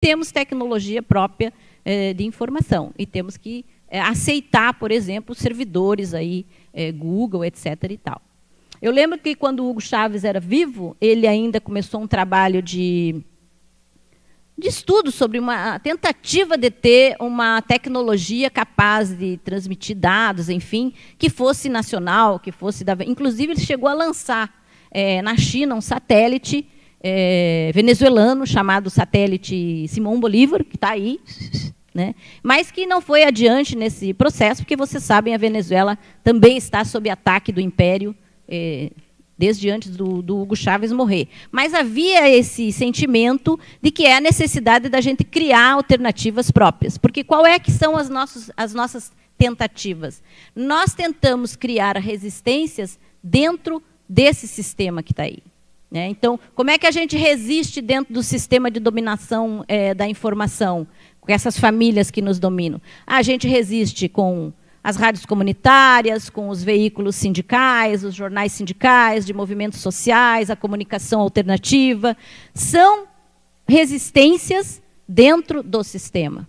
temos tecnologia própria de informação e temos que aceitar, por exemplo, servidores aí, Google, etc. e tal. Eu lembro que quando o Hugo Chávez era vivo, ele ainda começou um trabalho de estudo sobre uma tentativa de ter uma tecnologia capaz de transmitir dados, enfim, que fosse nacional, que fosse da... Inclusive, ele chegou a lançar na China um satélite venezuelano chamado satélite Simão Bolívar, que está aí, né? Mas que não foi adiante nesse processo, porque, vocês sabem, a Venezuela também está sob ataque do Império desde antes do Hugo Chávez morrer. Mas havia esse sentimento de que é a necessidade da gente criar alternativas próprias. Porque qual é que são as nossas tentativas? Nós tentamos criar resistências dentro desse sistema que está aí. Né? Então, como é que a gente resiste dentro do sistema de dominação da informação, com essas famílias que nos dominam? A gente resiste com as rádios comunitárias, com os veículos sindicais, os jornais sindicais, de movimentos sociais, a comunicação alternativa. São resistências dentro do sistema.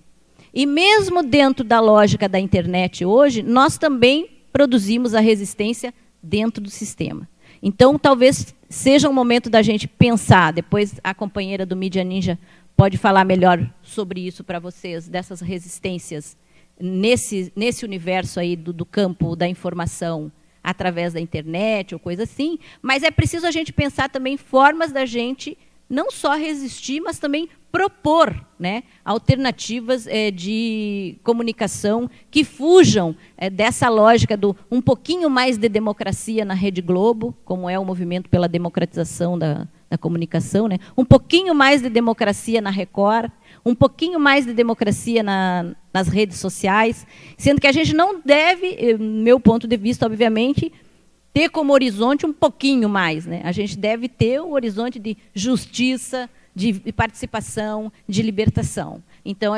E mesmo dentro da lógica da internet hoje, nós também produzimos a resistência dentro do sistema. Então, talvez seja um momento da gente pensar, depois a companheira do Mídia Ninja pode falar melhor sobre isso para vocês, dessas resistências nesse universo aí do campo da informação através da internet ou coisa assim, mas é preciso a gente pensar também formas da gente não só resistir, mas também propor, né, alternativas de comunicação que fujam dessa lógica do um pouquinho mais de democracia na Rede Globo, como é o movimento pela democratização da comunicação, né, um pouquinho mais de democracia na Record, um pouquinho mais de democracia nas redes sociais, sendo que a gente não deve, meu ponto de vista, obviamente, ter como horizonte um pouquinho mais. Né? A gente deve ter o horizonte de justiça, de participação, de libertação. Então,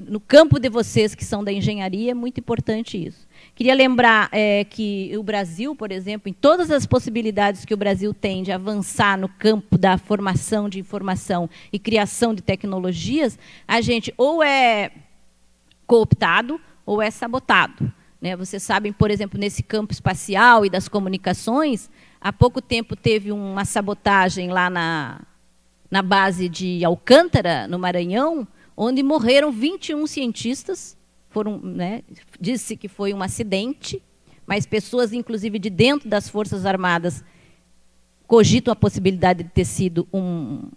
no campo de vocês que são da engenharia, é muito importante isso. Queria lembrar que o Brasil, por exemplo, em todas as possibilidades que o Brasil tem de avançar no campo da formação de informação e criação de tecnologias, a gente ou é cooptado ou é sabotado. Né? Vocês sabem, por exemplo, nesse campo espacial e das comunicações, há pouco tempo teve uma sabotagem lá na base de Alcântara, no Maranhão, onde morreram 21 cientistas. Né, disse que foi um acidente, mas pessoas, inclusive, de dentro das Forças Armadas, cogitam a possibilidade de ter sido um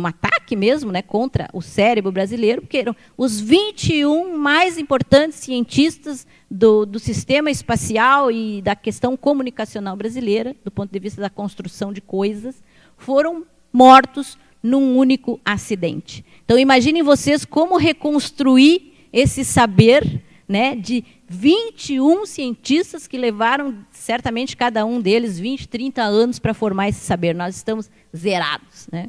ataque mesmo, né, contra o cérebro brasileiro, porque eram os 21 mais importantes cientistas do sistema espacial e da questão comunicacional brasileira, do ponto de vista da construção de coisas, foram mortos num único acidente. Então, imaginem vocês como reconstruir esse saber, né, de 21 cientistas que levaram, certamente, cada um deles 20, 30 anos para formar esse saber. Nós estamos zerados. Né?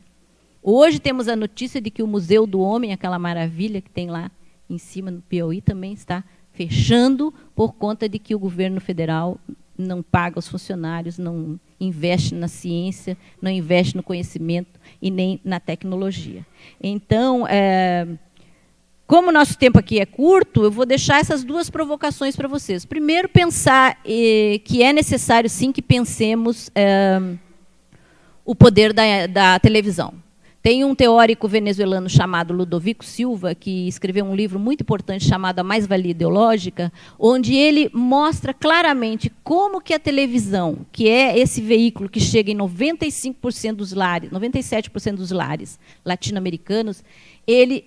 Hoje temos a notícia de que o Museu do Homem, aquela maravilha que tem lá em cima no Piauí, também está fechando por conta de que o governo federal não paga os funcionários, não investe na ciência, não investe no conhecimento e nem na tecnologia. Então, como o nosso tempo aqui é curto, eu vou deixar essas duas provocações para vocês. Primeiro, pensar que é necessário, sim, que pensemos o poder da televisão. Tem um teórico venezuelano chamado Ludovico Silva, que escreveu um livro muito importante chamado A Mais-Valia Ideológica, onde ele mostra claramente como que a televisão, que é esse veículo que chega em 95% dos lares, 97% dos lares latino-americanos, ele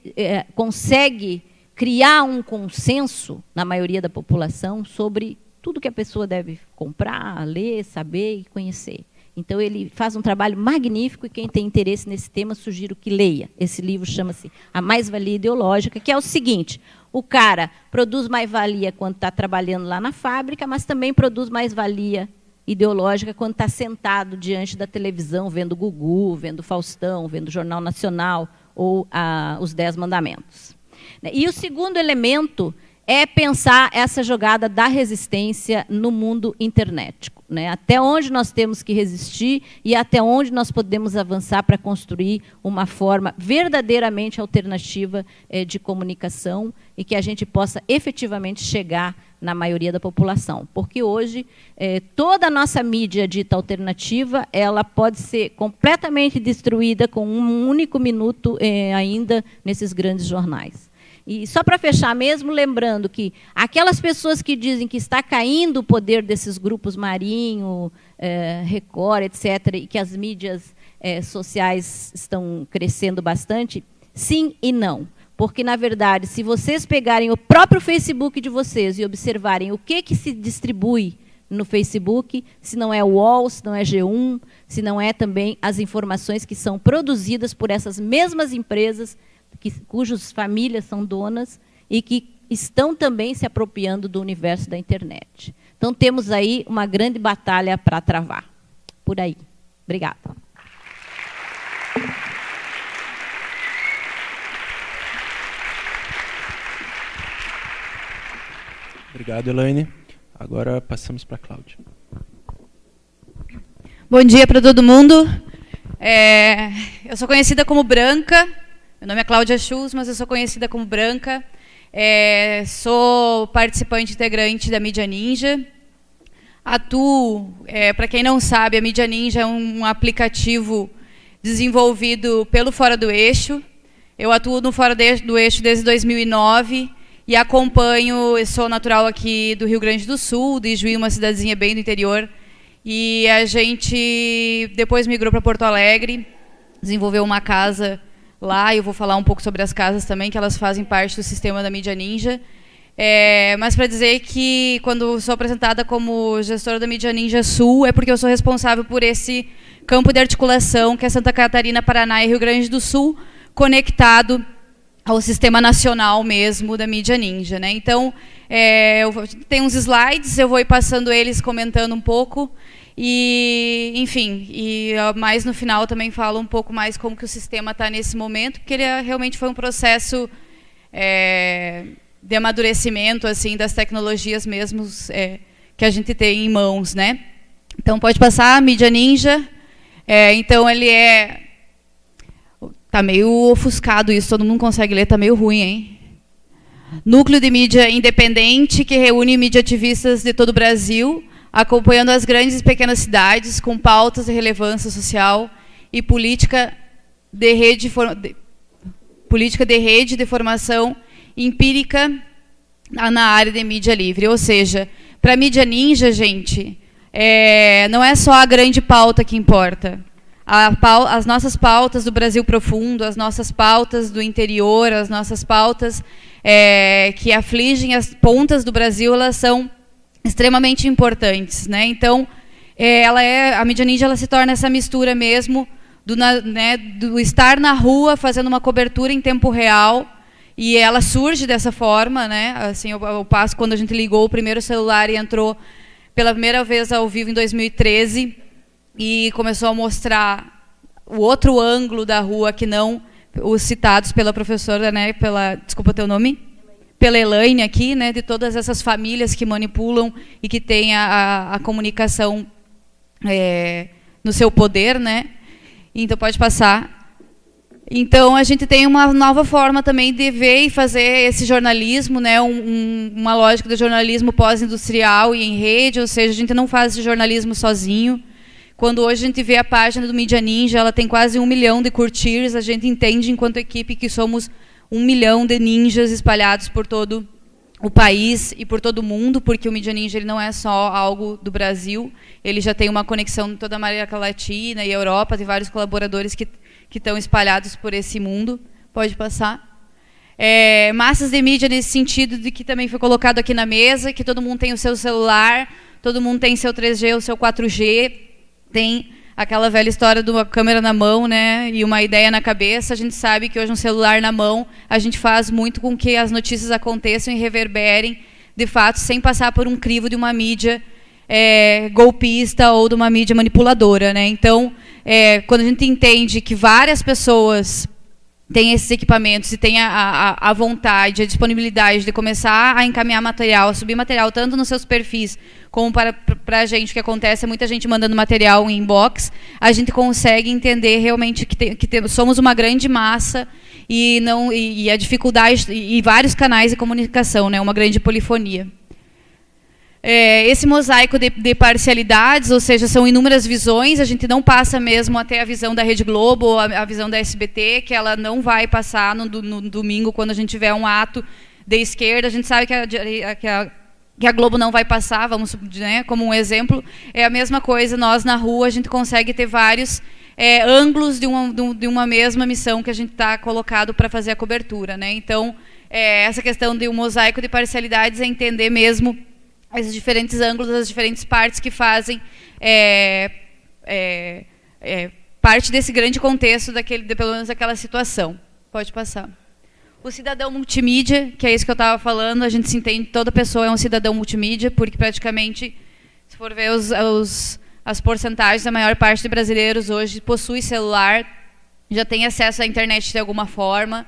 consegue criar um consenso na maioria da população sobre tudo que a pessoa deve comprar, ler, saber e conhecer. Então, ele faz um trabalho magnífico e quem tem interesse nesse tema, sugiro que leia. Esse livro chama-se A Mais-Valia Ideológica, que é o seguinte, o cara produz mais-valia quando está trabalhando lá na fábrica, mas também produz mais-valia ideológica quando está sentado diante da televisão, vendo Gugu, vendo Faustão, vendo Jornal Nacional ou os 10 Mandamentos. E o segundo elemento é pensar essa jogada da resistência no mundo internetico, né? Até onde nós temos que resistir e até onde nós podemos avançar para construir uma forma verdadeiramente alternativa de comunicação e que a gente possa efetivamente chegar na maioria da população. Porque hoje, toda a nossa mídia dita alternativa, ela pode ser completamente destruída com um único minuto ainda nesses grandes jornais. E só para fechar mesmo, lembrando que aquelas pessoas que dizem que está caindo o poder desses grupos Marinho, Record, etc., e que as mídias sociais estão crescendo bastante, sim e não. Porque, na verdade, se vocês pegarem o próprio Facebook de vocês e observarem o que se distribui no Facebook, se não é o UOL, se não é G1, se não é também as informações que são produzidas por essas mesmas empresas, cujas famílias são donas e que estão também se apropriando do universo da internet. Então, temos aí uma grande batalha para travar. Por aí. Obrigada. Obrigado, Elaine. Agora passamos para a Cláudia. Bom dia para todo mundo. Eu sou conhecida como Branca. Meu nome é Cláudia Schultz, mas eu sou conhecida como Branca. Sou participante integrante da Mídia Ninja. Atuo, para quem não sabe, a Mídia Ninja é um aplicativo desenvolvido pelo Fora do Eixo. Eu atuo no Fora do Eixo desde 2009 e acompanho, eu sou natural aqui do Rio Grande do Sul, de Juí, uma cidadezinha bem do interior. E a gente depois migrou para Porto Alegre, desenvolveu uma casa lá, eu vou falar um pouco sobre as casas também, que elas fazem parte do sistema da Mídia Ninja. Mas para dizer que, quando sou apresentada como gestora da Mídia Ninja Sul, é porque eu sou responsável por esse campo de articulação, que é Santa Catarina, Paraná e Rio Grande do Sul, conectado ao sistema nacional mesmo da Mídia Ninja, né? Então, tem uns slides, eu vou ir passando eles, comentando um pouco. E, enfim, mais no final também falo um pouco mais como que o sistema está nesse momento, porque ele realmente foi um processo de amadurecimento assim, das tecnologias mesmo que a gente tem em mãos, né? Então, pode passar, Mídia Ninja. Então, ele Está meio ofuscado isso, todo mundo consegue ler, está meio ruim, hein? Núcleo de mídia independente que reúne mídia ativistas de todo o Brasil, acompanhando as grandes e pequenas cidades com pautas de relevância social e política de rede de formação empírica na área de mídia livre. Ou seja, para a Mídia Ninja, gente, não é só a grande pauta que importa. As nossas pautas do Brasil profundo, as nossas pautas do interior, as nossas pautas que afligem as pontas do Brasil, elas são extremamente importantes, né? Então, a Mídia Ninja ela se torna essa mistura mesmo do estar na rua fazendo uma cobertura em tempo real, e ela surge dessa forma, né? Assim, eu passo quando a gente ligou o primeiro celular e entrou pela primeira vez ao vivo em 2013 e começou a mostrar o outro ângulo da rua que não os citados pela professora, né? Desculpa o teu nome? Pela Elaine aqui, né, de todas essas famílias que manipulam e que têm a comunicação no seu poder, né? Então, pode passar. Então, a gente tem uma nova forma também de ver e fazer esse jornalismo, né, uma lógica do jornalismo pós-industrial e em rede, ou seja, a gente não faz esse jornalismo sozinho. Quando hoje a gente vê a página do Mídia Ninja, ela tem quase 1 milhão de curtirs, a gente entende, enquanto equipe, que somos 1 milhão de ninjas espalhados por todo o país e por todo o mundo, porque o Mídia Ninja ele não é só algo do Brasil, ele já tem uma conexão em toda a América Latina e Europa, tem vários colaboradores que estão espalhados por esse mundo. Pode passar. Massas de mídia nesse sentido de que também foi colocado aqui na mesa, que todo mundo tem o seu celular, todo mundo tem seu 3G, o seu 4G, tem aquela velha história de uma câmera na mão, né, e uma ideia na cabeça. A gente sabe que hoje um celular na mão, a gente faz muito com que as notícias aconteçam e reverberem, de fato, sem passar por um crivo de uma mídia golpista ou de uma mídia manipuladora, né? Então, quando a gente entende que várias pessoas tem esses equipamentos e tem a vontade, a disponibilidade de começar a encaminhar material, a subir material, tanto nos seus perfis, como para a gente, o que acontece é muita gente mandando material em inbox, a gente consegue entender realmente que somos uma grande massa e a dificuldade, e vários canais de comunicação, né, uma grande polifonia. Esse mosaico de parcialidades, ou seja, são inúmeras visões, a gente não passa mesmo até a visão da Rede Globo ou a visão da SBT, que ela não vai passar no domingo, quando a gente tiver um ato de esquerda. A gente sabe que a Globo não vai passar, vamos, né, como um exemplo. É a mesma coisa, nós na rua, a gente consegue ter vários ângulos de uma mesma missão que a gente está colocado para fazer a cobertura, né? Então, essa questão de um mosaico de parcialidades é entender mesmo esses diferentes ângulos, as diferentes partes que fazem parte desse grande contexto, pelo menos daquela situação. Pode passar. O cidadão multimídia, que é isso que eu estava falando, a gente se entende, toda pessoa é um cidadão multimídia, porque praticamente, se for ver as porcentagens, a maior parte de brasileiros hoje possui celular, já tem acesso à internet de alguma forma.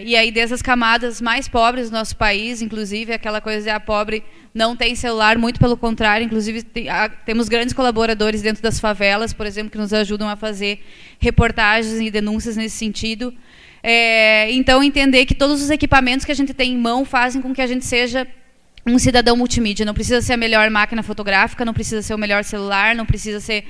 E aí, desde as camadas mais pobres do nosso país, inclusive, aquela coisa de a pobre não tem celular, muito pelo contrário, inclusive temos grandes colaboradores dentro das favelas, por exemplo, que nos ajudam a fazer reportagens e denúncias nesse sentido. Então, entender que todos os equipamentos que a gente tem em mão fazem com que a gente seja um cidadão multimídia. Não precisa ser a melhor máquina fotográfica, não precisa ser o melhor celular, não precisa ser...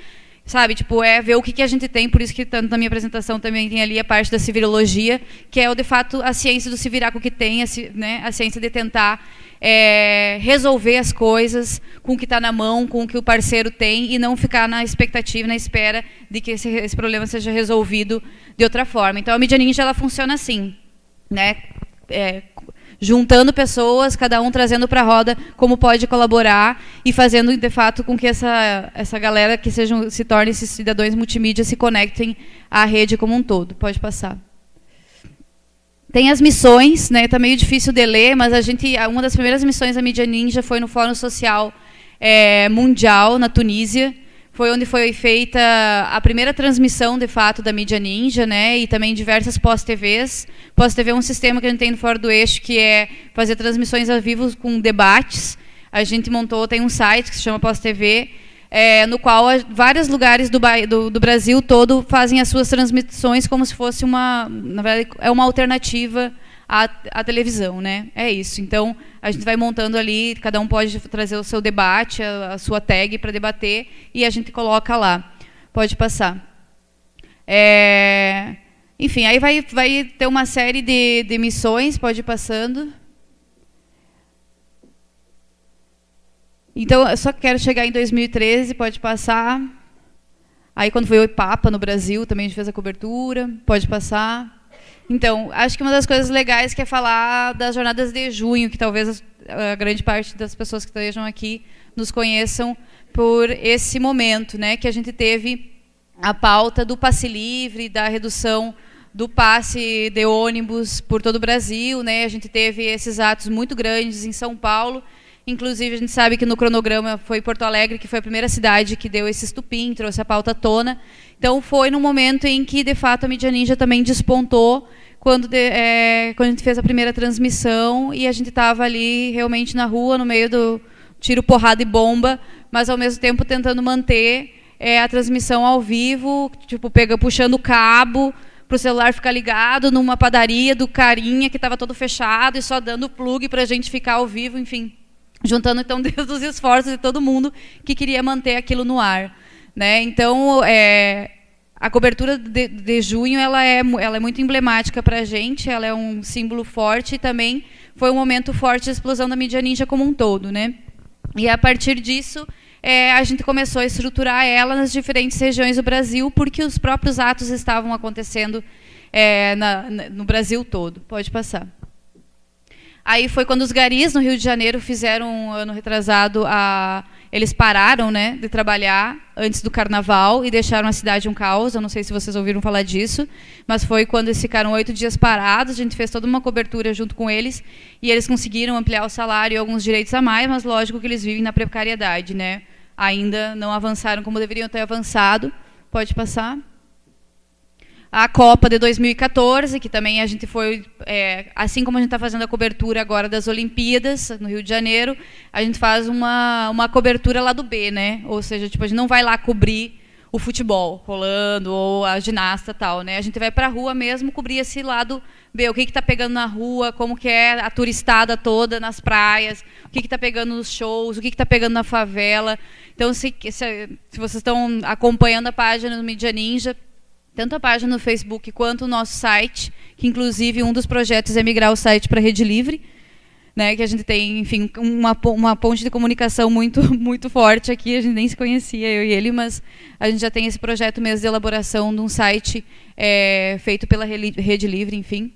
Sabe, tipo, ver o que a gente tem, por isso que tanto na minha apresentação também tem ali a parte da civirologia, que é, de fato, a ciência do se virar com o que tem, né, a ciência de tentar resolver as coisas com o que está na mão, com o que o parceiro tem, e não ficar na expectativa, na espera de que esse problema seja resolvido de outra forma. Então, a mídia ninja, ela funciona assim, né? Juntando pessoas, cada um trazendo para a roda como pode colaborar e fazendo, de fato, com que essa galera que se torne esses cidadãos multimídia se conectem à rede como um todo. Pode passar. Tem as missões, né? Está meio difícil de ler, mas uma das primeiras missões da mídia ninja foi no Fórum Social Mundial, na Tunísia. Foi onde foi feita a primeira transmissão, de fato, da mídia ninja, né? E também diversas pós-TVs. Pós-TV é um sistema que a gente tem no Fora do Eixo, que é fazer transmissões ao vivo com debates. A gente tem um site que se chama Pós-TV, no qual vários lugares do Brasil todo fazem as suas transmissões como se fosse na verdade, uma alternativa à televisão, né? É isso. Então, a gente vai montando ali, cada um pode trazer o seu debate, a sua tag para debater, e a gente coloca lá. Pode passar. Enfim, aí vai ter uma série de missões, pode ir passando. Então, eu só quero chegar em 2013, pode passar. Aí, quando foi o Papa no Brasil, também a gente fez a cobertura, pode passar. Então, acho que uma das coisas legais que é falar das jornadas de junho, que talvez a grande parte das pessoas que estejam aqui nos conheçam por esse momento, né, que a gente teve a pauta do passe livre, da redução do passe de ônibus por todo o Brasil, né? A gente teve esses atos muito grandes em São Paulo. Inclusive, a gente sabe que no cronograma foi Porto Alegre, que foi a primeira cidade que deu esse estupim, trouxe a pauta à tona. Então, foi num momento em que, de fato, a mídia ninja também despontou, quando a gente fez a primeira transmissão, e a gente estava ali, realmente, na rua, no meio do tiro, porrada e bomba, mas, ao mesmo tempo, tentando manter a transmissão ao vivo, tipo, puxando o cabo para o celular ficar ligado, numa padaria do carinha que estava todo fechado, e só dando plug para a gente ficar ao vivo, enfim. Juntando, então, desde os esforços de todo mundo que queria manter aquilo no ar, né? Então, a cobertura de junho ela é muito emblemática para a gente, ela é um símbolo forte, e também foi um momento forte de explosão da mídia ninja como um todo, né? E, a partir disso, a gente começou a estruturar ela nas diferentes regiões do Brasil, porque os próprios atos estavam acontecendo no Brasil todo. Pode passar. Aí foi quando os garis no Rio de Janeiro fizeram, um ano retrasado, eles pararam, né, de trabalhar antes do carnaval e deixaram a cidade um caos. Eu não sei se vocês ouviram falar disso, mas foi quando eles ficaram 8 dias parados. A gente fez toda uma cobertura junto com eles, e eles conseguiram ampliar o salário e alguns direitos a mais, mas lógico que eles vivem na precariedade, né? Ainda não avançaram como deveriam ter avançado. Pode passar. a Copa de 2014, que também a gente foi, assim como a gente está fazendo a cobertura agora das Olimpíadas, no Rio de Janeiro, a gente faz uma cobertura lá do B, né? Ou seja, tipo, a gente não vai lá cobrir o futebol rolando ou a ginasta tal, né? A gente vai para a rua mesmo cobrir esse lado B, o que está pegando na rua, como que é a turistada toda nas praias, o que está pegando nos shows, o que está pegando na favela. Então, se vocês estão acompanhando a página do Mídia Ninja, tanto a página no Facebook quanto o nosso site, que inclusive um dos projetos é migrar o site para a Rede Livre, né, que a gente tem, enfim, uma ponte de comunicação muito forte aqui, a gente nem se conhecia, eu e ele, mas a gente já tem esse projeto mesmo de elaboração de um site feito pela Rede Livre, enfim.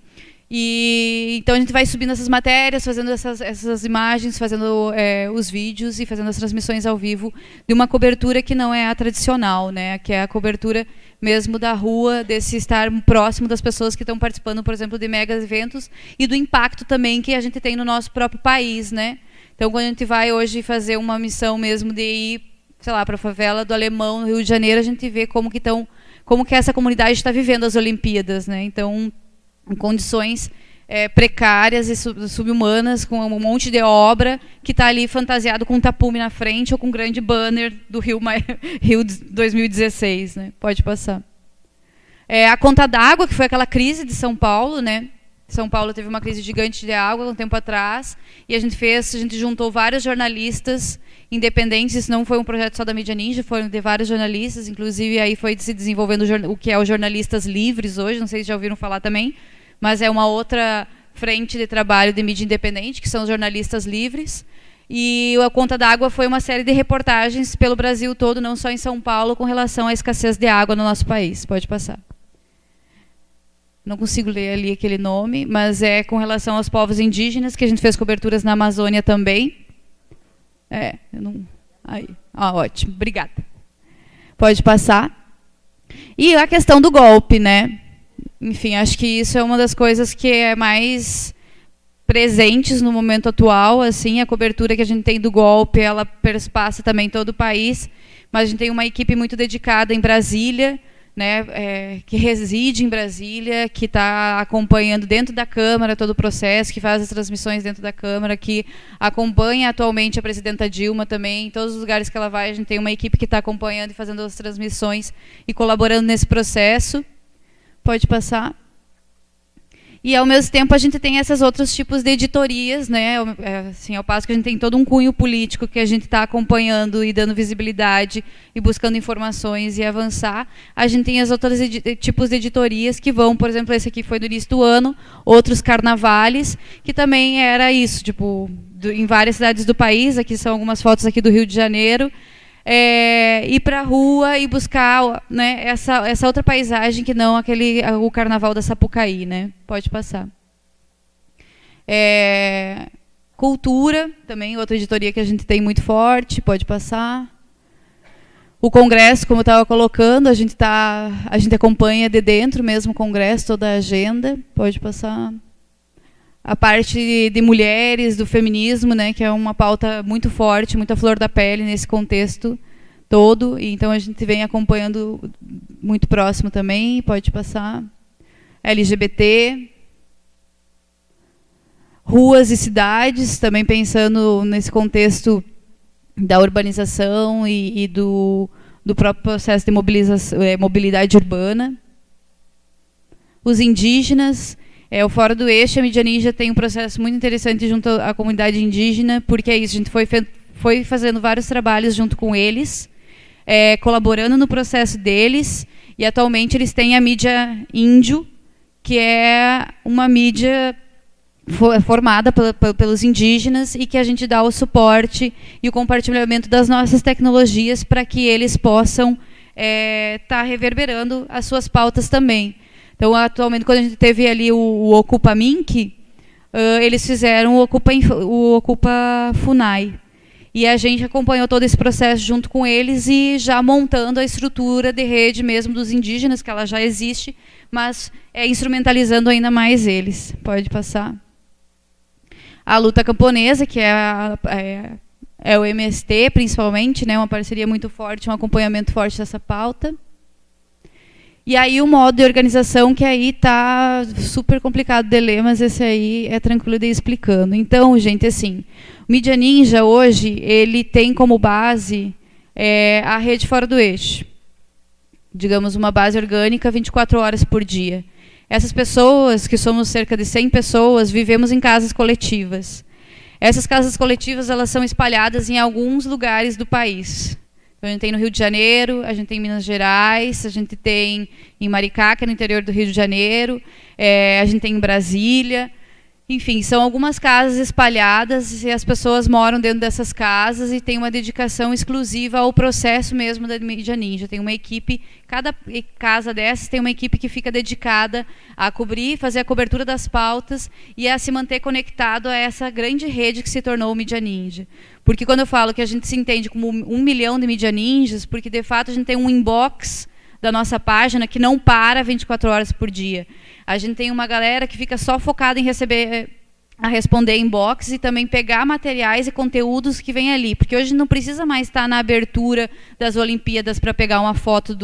E então a gente vai subindo essas matérias, fazendo essas imagens, fazendo os vídeos e fazendo as transmissões ao vivo de uma cobertura que não é a tradicional, né, que é a cobertura mesmo da rua, desse estar próximo das pessoas que estão participando, por exemplo, de mega eventos e do impacto também que a gente tem no nosso próprio país, né? Então, quando a gente vai hoje fazer uma missão mesmo de ir, sei lá, para a favela do Alemão, no Rio de Janeiro, a gente vê como que essa comunidade está vivendo as Olimpíadas, né? Então, em condições precárias e subhumanas, com um monte de obra que está ali fantasiado com um tapume na frente ou com um grande banner do Rio 2016. Né? Pode passar. A conta d'água, que foi aquela crise de São Paulo, né? São Paulo teve uma crise gigante de água um tempo atrás, e a gente juntou vários jornalistas independentes. Isso não foi um projeto só da Mídia Ninja, foram de vários jornalistas, inclusive aí foi se desenvolvendo o que é os jornalistas livres hoje, não sei se já ouviram falar também, mas é uma outra frente de trabalho de mídia independente, que são os jornalistas livres. E a Conta d'Água foi uma série de reportagens pelo Brasil todo, não só em São Paulo, com relação à escassez de água no nosso país. Pode passar. Não consigo ler ali aquele nome, mas é com relação aos povos indígenas, que a gente fez coberturas na Amazônia também. Aí. Ótimo, obrigada. Pode passar. E a questão do golpe, né? Enfim, acho que isso é uma das coisas que é mais presentes no momento atual, assim, a cobertura que a gente tem do golpe, ela perspassa também todo o país, mas a gente tem uma equipe muito dedicada em Brasília, né, que reside em Brasília, que está acompanhando dentro da Câmara todo o processo, que faz as transmissões dentro da Câmara, que acompanha atualmente a presidenta Dilma também, em todos os lugares que ela vai, a gente tem uma equipe que está acompanhando e fazendo as transmissões e colaborando nesse processo. Pode passar. E, ao mesmo tempo, a gente tem esses outros tipos de editorias, né? Assim, ao passo que a gente tem todo um cunho político que a gente está acompanhando e dando visibilidade e buscando informações e avançar, a gente tem os outros tipos de editorias que vão, por exemplo, esse aqui foi do início do ano, outros carnavales, que também era isso, tipo, em várias cidades do país, aqui são algumas fotos aqui do Rio de Janeiro, ir para a rua e buscar, né, essa outra paisagem que não o carnaval da Sapucaí, né? Pode passar. Cultura, também outra editoria que a gente tem muito forte, pode passar. O Congresso, como eu estava colocando, a gente acompanha de dentro mesmo o Congresso, toda a agenda, pode passar. A parte de mulheres, do feminismo, né, que é uma pauta muito forte, muita flor da pele nesse contexto todo. E então a gente vem acompanhando muito próximo também, pode passar. LGBT. Ruas e cidades, também pensando nesse contexto da urbanização e do próprio processo de mobilidade urbana. Os indígenas. O Fora do Eixo, a Mídia Ninja tem um processo muito interessante junto à comunidade indígena, porque é isso, a gente foi fazendo vários trabalhos junto com eles, colaborando no processo deles, e atualmente eles têm a mídia Índio, que é uma mídia formada pelos indígenas e que a gente dá o suporte e o compartilhamento das nossas tecnologias para que eles possam estar reverberando as suas pautas também. Então, atualmente, quando a gente teve ali o Ocupa Mink, eles fizeram o Ocupa Funai. E a gente acompanhou todo esse processo junto com eles e já montando a estrutura de rede mesmo dos indígenas, que ela já existe, mas instrumentalizando ainda mais eles. Pode passar. A luta camponesa, que é o MST, principalmente, né, uma parceria muito forte, um acompanhamento forte dessa pauta. E aí o modo de organização, que aí está super complicado de ler, mas esse aí é tranquilo de ir explicando. Então, gente, assim, o Mídia Ninja hoje, ele tem como base a rede fora do eixo. Digamos, uma base orgânica 24 horas por dia. Essas pessoas, que somos cerca de 100 pessoas, vivemos em casas coletivas. Essas casas coletivas, elas são espalhadas em alguns lugares do país. Então, a gente tem no Rio de Janeiro, a gente tem em Minas Gerais, a gente tem em Maricá, que é no interior do Rio de Janeiro, a gente tem em Brasília. Enfim, são algumas casas espalhadas e as pessoas moram dentro dessas casas e tem uma dedicação exclusiva ao processo mesmo da Mídia Ninja. Tem uma equipe, cada casa dessas tem uma equipe que fica dedicada a cobrir, fazer a cobertura das pautas e a se manter conectado a essa grande rede que se tornou o Mídia Ninja. Porque quando eu falo que a gente se entende como 1 milhão de Mídia Ninjas, porque de fato a gente tem um inbox da nossa página que não para 24 horas por dia. A gente tem uma galera que fica só focada em responder inbox e também pegar materiais e conteúdos que vem ali. Porque hoje não precisa mais estar na abertura das Olimpíadas para pegar uma foto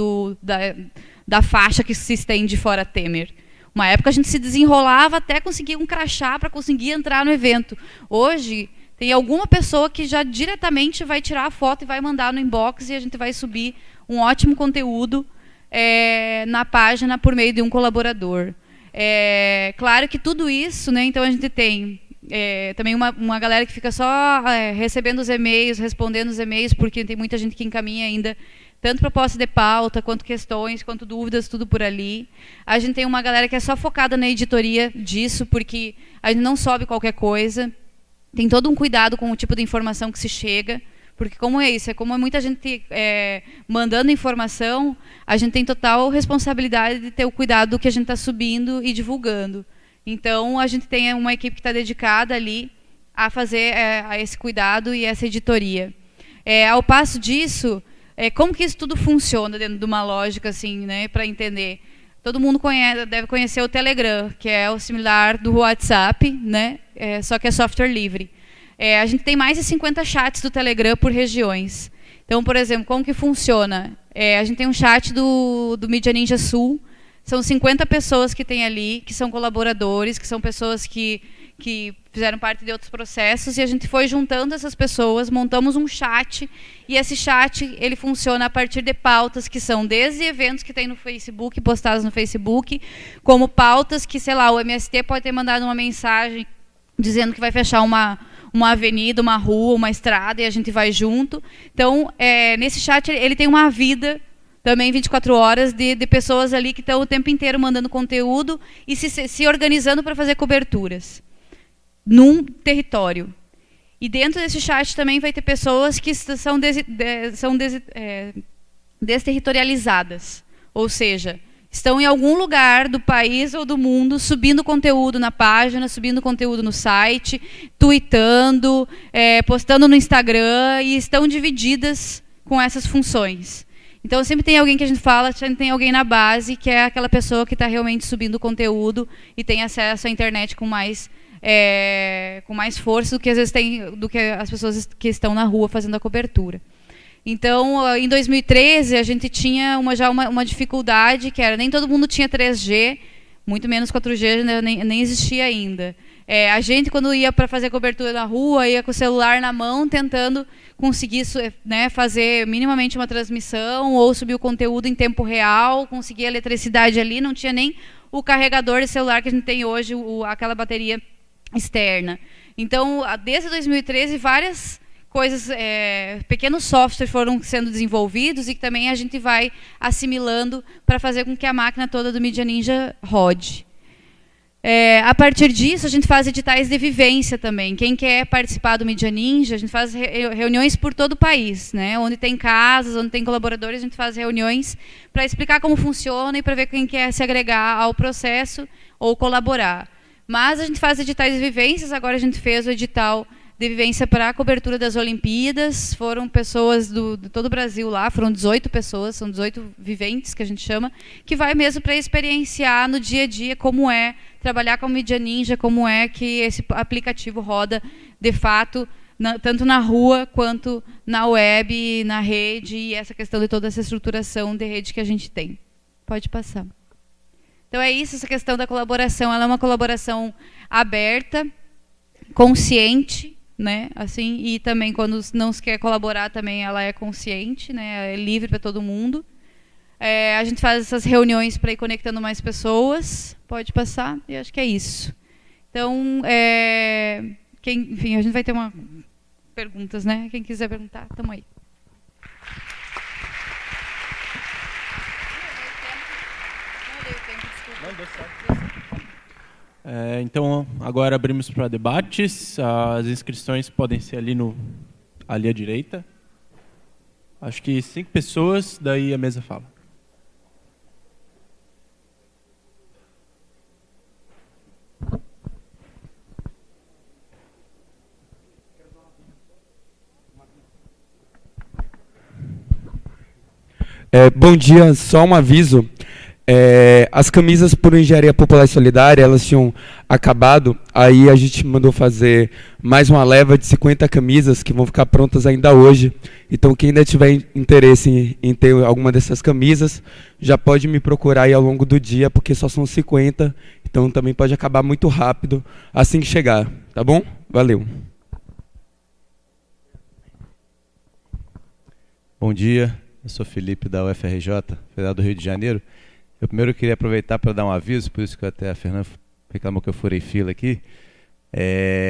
da faixa que se estende fora Temer. Uma época a gente se desenrolava até conseguir um crachá para conseguir entrar no evento. Hoje tem alguma pessoa que já diretamente vai tirar a foto e vai mandar no inbox e a gente vai subir um ótimo conteúdo na página por meio de um colaborador. Claro que tudo isso, né, então a gente tem também uma galera que fica só recebendo os e-mails, respondendo os e-mails, porque tem muita gente que encaminha ainda tanto proposta de pauta, quanto questões, quanto dúvidas, tudo por ali. A gente tem uma galera que é só focada na editoria disso, porque a gente não sobe qualquer coisa. Tem todo um cuidado com o tipo de informação que se chega, porque como é isso, como é muita gente mandando informação, a gente tem total responsabilidade de ter o cuidado do que a gente está subindo e divulgando. Então, a gente tem uma equipe que está dedicada ali a fazer a esse cuidado e essa editoria. Ao passo disso, como que isso tudo funciona dentro de uma lógica, assim, né, para entender? Todo mundo deve conhecer o Telegram, que é o similar do WhatsApp, né, só que é software livre. A gente tem mais de 50 chats do Telegram por regiões. Então, por exemplo, como que funciona? A gente tem um chat do Mídia Ninja Sul. São 50 pessoas que tem ali, que são colaboradores, que são pessoas que fizeram parte de outros processos, e a gente foi juntando essas pessoas, montamos um chat, e esse chat ele funciona a partir de pautas que são desde eventos que tem no Facebook, postados no Facebook, como pautas que, sei lá, o MST pode ter mandado uma mensagem dizendo que vai fechar uma avenida, uma rua, uma estrada, e a gente vai junto. Então, nesse chat, ele tem uma vida também 24 horas de pessoas ali que estão o tempo inteiro mandando conteúdo e se organizando para fazer coberturas num território. E dentro desse chat também vai ter pessoas que são desterritorializadas, ou seja, estão em algum lugar do país ou do mundo subindo conteúdo na página, subindo conteúdo no site, tweetando, postando no Instagram, e estão divididas com essas funções. Então, sempre tem alguém que a gente fala, sempre tem alguém na base, que é aquela pessoa que está realmente subindo conteúdo e tem acesso à internet com mais força do que, às vezes, do que as pessoas que estão na rua fazendo a cobertura. Então, em 2013, a gente tinha já uma dificuldade, que era nem todo mundo tinha 3G, muito menos 4G, nem existia ainda. A gente, quando ia para fazer cobertura na rua, ia com o celular na mão, tentando conseguir, né, fazer minimamente uma transmissão, ou subir o conteúdo em tempo real, conseguir a eletricidade ali, não tinha nem o carregador de celular que a gente tem hoje, aquela bateria externa. Então, desde 2013, várias coisas, pequenos softwares foram sendo desenvolvidos e que também a gente vai assimilando para fazer com que a máquina toda do Mídia Ninja rode. A partir disso, a gente faz editais de vivência também. Quem quer participar do Mídia Ninja, a gente faz reuniões por todo o país, né? Onde tem casas, onde tem colaboradores, a gente faz reuniões para explicar como funciona e para ver quem quer se agregar ao processo ou colaborar. Mas a gente faz editais de vivências, agora a gente fez o edital de vivência para a cobertura das Olimpíadas. Foram pessoas de todo o Brasil lá, foram 18 pessoas, são 18 viventes que a gente chama, que vai mesmo para experienciar no dia a dia como é trabalhar com Mídia Ninja, como é que esse aplicativo roda de fato, tanto na rua quanto na web, na rede, e essa questão de toda essa estruturação de rede que a gente tem. Pode passar. Então é isso, essa questão da colaboração. Ela é uma colaboração aberta, consciente, né? Assim, e também quando não se quer colaborar, também ela é consciente, né? É livre para todo mundo. A gente faz essas reuniões para ir conectando mais pessoas. Pode passar. E acho que é isso. Então, enfim, a gente vai ter perguntas, né? Quem quiser perguntar, estamos aí. Então, agora abrimos para debates. As inscrições podem ser ali à direita. Acho que 5 pessoas, daí a mesa fala. Bom dia, só um aviso. As camisas por Engenharia Popular e Solidária, elas tinham acabado, aí a gente mandou fazer mais uma leva de 50 camisas que vão ficar prontas ainda hoje. Então, quem ainda tiver interesse em ter alguma dessas camisas, já pode me procurar aí ao longo do dia, porque só são 50, então também pode acabar muito rápido assim que chegar, tá bom? Valeu. Bom dia, eu sou Felipe da UFRJ, Federal do Rio de Janeiro. Eu primeiro queria aproveitar para dar um aviso, por isso que até a Fernanda reclamou que eu furei fila aqui.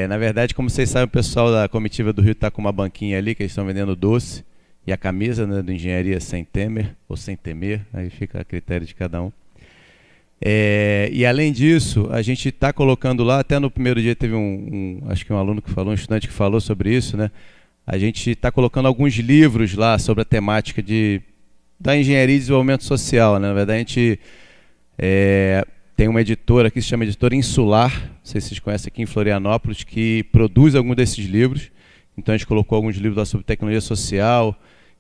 Na verdade, como vocês sabem, o pessoal da comitiva do Rio está com uma banquinha ali, que eles estão vendendo doce, e a camisa, né, do Engenharia Sem Temer, ou Sem Temer, aí fica a critério de cada um. E além disso, a gente está colocando lá, até no primeiro dia teve acho que um aluno que falou, um estudante que falou sobre isso, né? A gente está colocando alguns livros lá sobre a temática da engenharia e desenvolvimento social, né? Na verdade, a gente tem uma editora que se chama Editora Insular, não sei se vocês conhecem aqui em Florianópolis, que produz alguns desses livros. Então a gente colocou alguns livros lá sobre tecnologia social,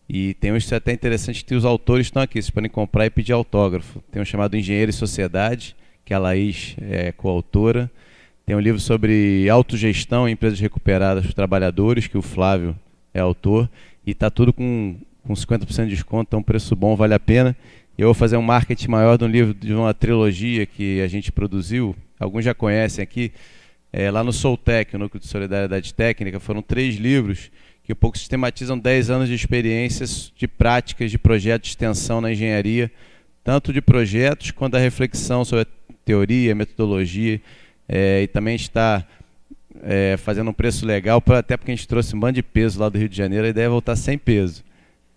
e tem uns até interessantes que os autores estão aqui, vocês podem comprar e pedir autógrafo. Tem um chamado Engenheiro e Sociedade, que a Laís é coautora. Tem um livro sobre autogestão em empresas recuperadas para os trabalhadores, que o Flávio é autor, e está tudo com 50% de desconto, então um preço bom, vale a pena. Eu vou fazer um marketing maior de um livro, de uma trilogia que a gente produziu, alguns já conhecem aqui, lá no Soltec, o Núcleo de Solidariedade Técnica, foram 3 livros que um pouco sistematizam 10 anos de experiências, de práticas, de projetos de extensão na engenharia, tanto de projetos quanto a reflexão sobre a teoria, metodologia, e também a gente está fazendo um preço legal, até porque a gente trouxe um bando de peso lá do Rio de Janeiro, a ideia é voltar sem peso.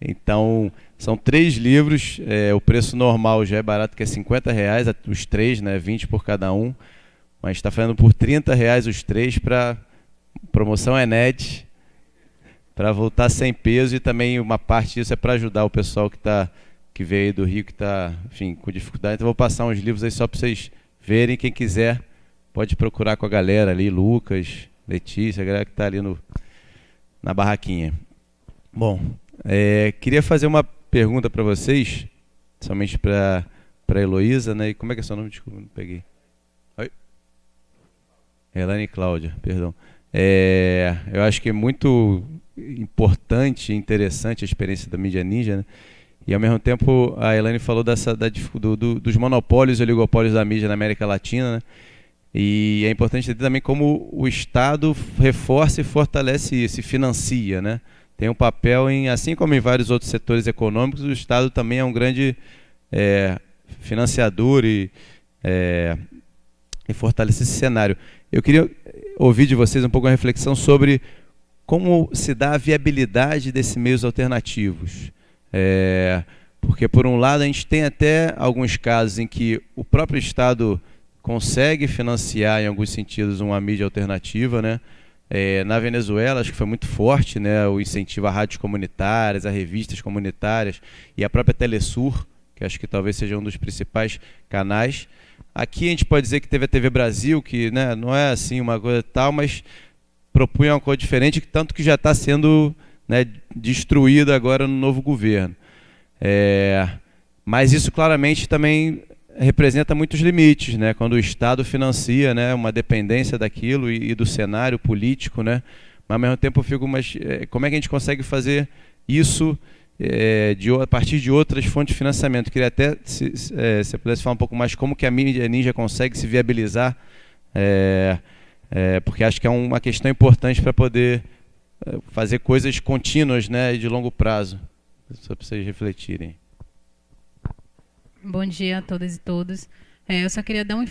Então, são 3 livros, o preço normal já é barato, que é R$50, os 3, né, 20 por cada um, mas está fazendo por R$30 os 3 para promoção ENED, para voltar sem peso, e também uma parte disso é para ajudar o pessoal que veio aí do Rio, que está, enfim, com dificuldade. Então, vou passar uns livros aí só para vocês verem, quem quiser pode procurar com a galera ali, Lucas, Letícia, a galera que está ali na barraquinha. Bom, queria fazer uma pergunta para vocês, somente para a Heloísa, né? E como é que é seu nome? Desculpa, não peguei. Oi? Elaine Cláudia, perdão. Eu acho que é muito importante e interessante a experiência da mídia ninja, né? E ao mesmo tempo a Elaine falou dos monopólios e oligopólios da mídia na América Latina, né? E é importante entender também como o Estado reforça e fortalece isso, e financia, né? Tem um papel assim como em vários outros setores econômicos, o Estado também é um grande financiador e fortalece esse cenário. Eu queria ouvir de vocês um pouco a reflexão sobre como se dá a viabilidade desses meios alternativos. Porque, por um lado, a gente tem até alguns casos em que o próprio Estado consegue financiar, em alguns sentidos, uma mídia alternativa, né? Na Venezuela, acho que foi muito forte, né, o incentivo a rádios comunitárias, a revistas comunitárias e a própria Telesur, que acho que talvez seja um dos principais canais. Aqui a gente pode dizer que teve a TV Brasil, que, né, não é assim uma coisa tal, mas propunha uma coisa diferente, tanto que já está sendo, né, destruída agora no novo governo. Mas isso claramente também representa muitos limites, né? Quando o Estado financia, né, uma dependência daquilo e do cenário político, né? Mas ao mesmo tempo eu fico, como é que a gente consegue fazer isso a partir de outras fontes de financiamento. Queria até, se você pudesse falar um pouco mais como que a Mídia Ninja consegue se viabilizar, porque acho que é uma questão importante para poder fazer coisas contínuas, né, e de longo prazo. Só para vocês refletirem. Bom dia a todas e todos. Eu só queria dar um